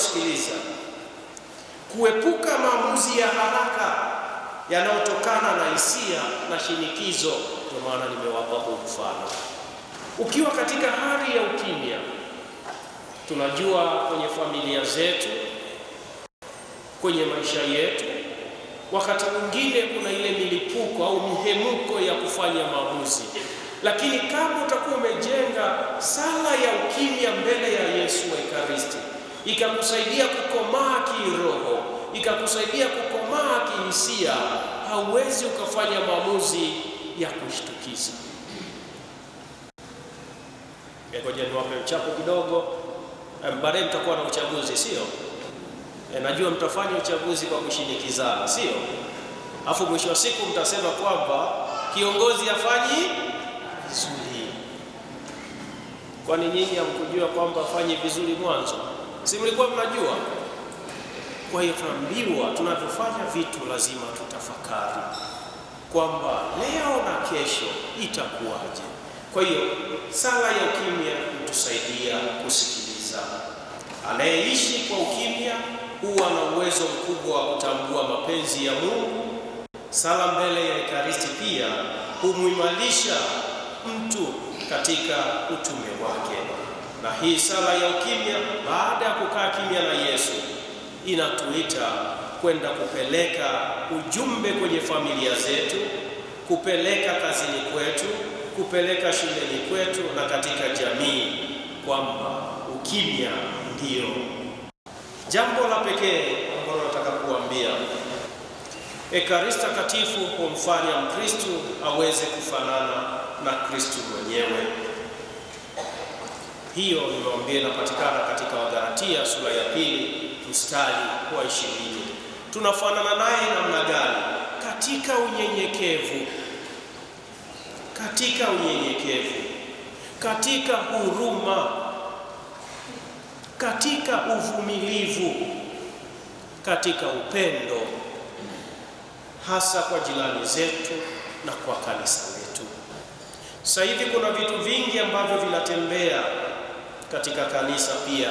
kusikiliza, kuepuka maamuzi ya haraka yanayotokana na hisia na shinikizo. Ndio maana nimewapa huu mfano. Ukiwa katika hali ya ukimya, tunajua kwenye familia zetu, kwenye maisha yetu, wakati mwingine kuna ile milipuko au mihemuko ya kufanya maamuzi, lakini kama utakuwa umejenga sala ya ukimya mbele ya Yesu wa Ekaristi, ikakusaidia kukomaa kiroho, ikakusaidia kukomaa kihisia, hauwezi ukafanya maamuzi ya kushtukiza. Ngoja niwape mchapo kidogo. Baadaye mtakuwa na uchaguzi, sio? Najua mtafanya uchaguzi kwa kushinikizana, sio? Alafu mwisho wa siku mtasema kwamba kiongozi afanyi vizuri. Kwani nyinyi hamkujua kwamba afanyi vizuri mwanzo? Si mlikuwa mnajua? Kwa hiyo tunaambiwa tunavyofanya vitu lazima tutafakari kwamba leo na kesho itakuwaje. Kwa hiyo sala ya ukimya hutusaidia kusikiliza. Anayeishi kwa ukimya huwa na uwezo mkubwa wa kutambua mapenzi ya Mungu. Sala mbele ya Ekaristi pia humuimarisha mtu katika utume wake. Na hii sala ya ukimya, baada ya kukaa kimya na Yesu, inatuita kwenda kupeleka ujumbe kwenye familia zetu, kupeleka kazini kwetu, kupeleka shuleni kwetu na katika jamii, kwamba ukimya ndio jambo la pekee ambalo nataka kuambia. Ekaristi Takatifu humfanya Mkristo aweze kufanana na Kristo mwenyewe. Hiyo nimewaambia inapatikana katika Wagalatia sura ya 2 mstari wa 20. Tunafanana naye namna gani? Katika unyenyekevu, katika unyenyekevu, katika huruma, katika uvumilivu, katika upendo, hasa kwa jirani zetu na kwa kanisa letu. Sasa hivi kuna vitu vingi ambavyo vinatembea katika kanisa pia,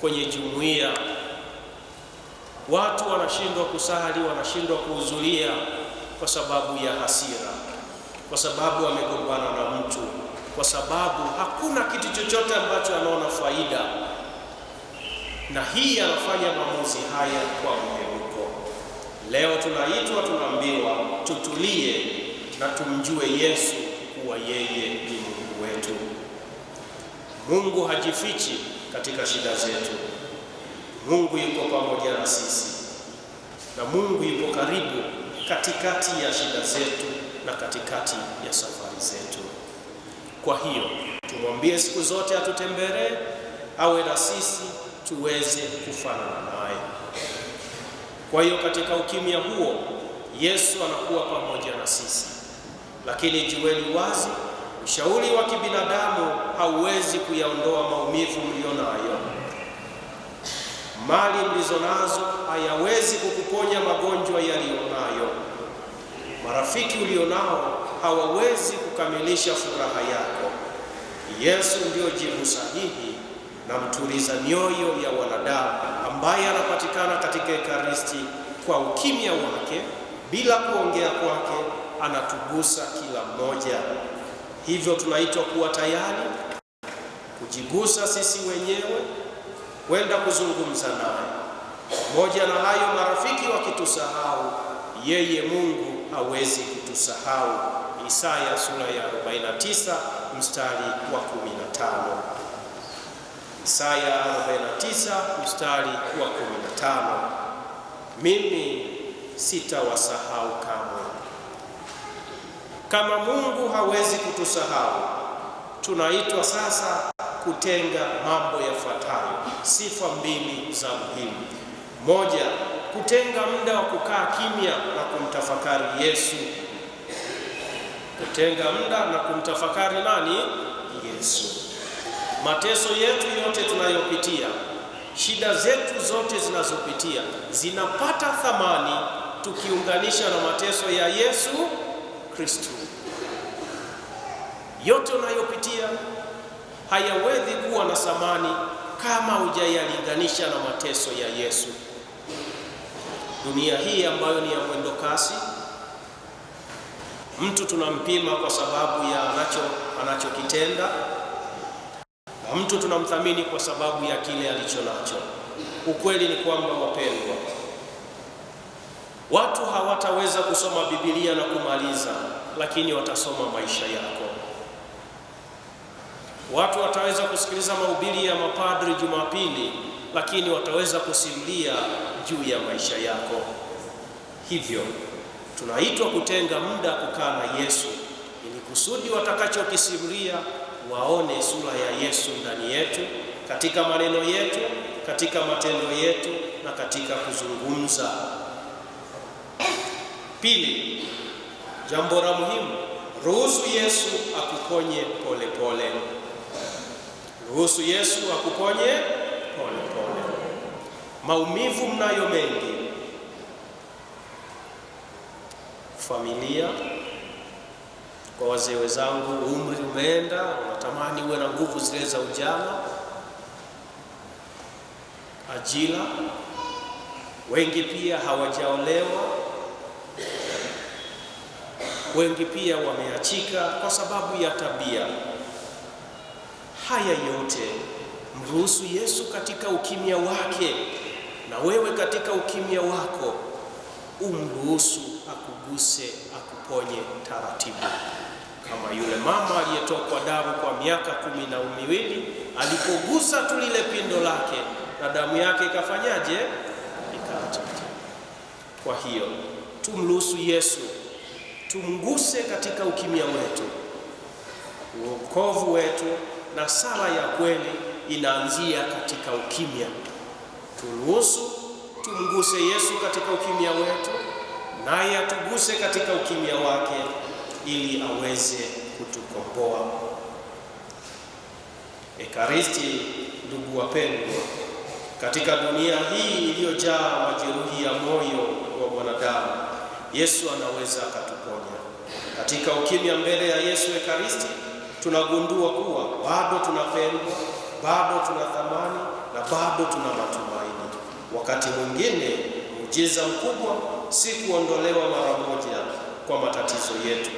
kwenye jumuiya. Watu wanashindwa kusali, wanashindwa kuhudhuria kwa sababu ya hasira, kwa sababu wamegombana na mtu, kwa sababu hakuna kitu chochote ambacho anaona faida, na hii anafanya maamuzi haya kwa mhemuko. Leo tunaitwa, tunaambiwa tutulie na tumjue Yesu kuwa yeye ni Mungu wetu. Mungu hajifichi katika shida zetu. Mungu yuko pamoja na sisi, na Mungu yuko karibu katikati ya shida zetu na katikati ya safari zetu. Kwa hiyo tumwambie siku zote atutembelee, awe na sisi tuweze kufanana naye. Kwa hiyo katika ukimya huo Yesu anakuwa pamoja na sisi, lakini jueni wazi, ushauri wa kibinadamu hauwezi kuyaondoa maumivu mlionayo. Mali mlizonazo hayawezi kukuponya magonjwa yaliyonayo. Marafiki ulionao hawawezi kukamilisha furaha yako. Yesu ndio jibu sahihi na mtuliza mioyo ya wanadamu, ambaye anapatikana katika Ekaristi. Kwa ukimya wake, bila kuongea kwake, anatugusa kila mmoja. Hivyo tunaitwa kuwa tayari kujigusa sisi wenyewe, kwenda kuzungumza naye. Moja na hayo, marafiki wakitusahau, yeye Mungu hawezi kutusahau. Isaya sura ya 49 mstari wa 15. Isaya 49 mstari wa 15. Mimi sitawasahau kamwe. Kama Mungu hawezi kutusahau, tunaitwa sasa kutenga mambo yafuatayo, sifa 2 za muhimu. Moja, kutenga muda wa kukaa kimya na kumtafakari Yesu. Kutenga muda na kumtafakari nani? Yesu. Mateso yetu yote tunayopitia, shida zetu zote zinazopitia, zinapata thamani tukiunganisha na mateso ya Yesu Kristo. Yote unayopitia hayawezi kuwa na thamani kama hujayalinganisha na mateso ya Yesu. Dunia hii ambayo ni ya mwendo kasi, mtu tunampima kwa sababu ya anachokitenda, na mtu tunamthamini kwa sababu ya kile alicho nacho. Ukweli ni kwamba, wapendwa, watu hawataweza kusoma Biblia na kumaliza, lakini watasoma maisha yako. Watu wataweza kusikiliza mahubiri ya mapadri Jumapili, lakini wataweza kusimulia juu ya maisha yako. Hivyo tunaitwa kutenga muda kukaa na Yesu, ili kusudi watakachokisimulia waone sura ya Yesu ndani yetu, katika maneno yetu, katika matendo yetu na katika kuzungumza. Pili, jambo la muhimu, ruhusu Yesu akuponye pole pole. Ruhusu Yesu akuponye pole pole. Maumivu mnayo mengi, familia, kwa wazee wenzangu, umri umeenda, unatamani uwe na nguvu zile za ujana. Ajira, wengi pia hawajaolewa, wengi pia wameachika kwa sababu ya tabia. Haya yote mruhusu Yesu katika ukimya wake, na wewe katika ukimya wako umruhusu akuguse, akuponye taratibu, kama yule mama aliyetokwa damu kwa miaka 12, alipogusa tu lile pindo lake na damu yake ikafanyaje? Ikaacha. Kwa hiyo tumruhusu Yesu, tumguse katika ukimya wetu. Wokovu wetu na sala ya kweli inaanzia katika ukimya. Turuhusu tumguse Yesu katika ukimya wetu, naye atuguse katika ukimya wake, ili aweze kutukomboa. Ekaristi, ndugu wapendwa, katika dunia hii iliyojaa majeruhi ya moyo wa mwanadamu, Yesu anaweza akatuponya. Katika ukimya mbele ya Yesu Ekaristi, tunagundua kuwa bado tunapendwa, bado tuna thamani na bado tuna matumaini. Wakati mwingine muujiza mkubwa si kuondolewa mara moja kwa matatizo yetu,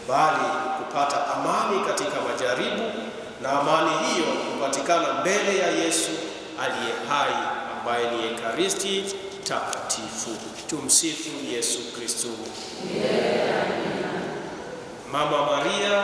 bali kupata amani katika majaribu, na amani hiyo kupatikana mbele ya Yesu aliye hai, ambaye ni Ekaristi takatifu. Tumsifu Yesu Kristo. Mama Maria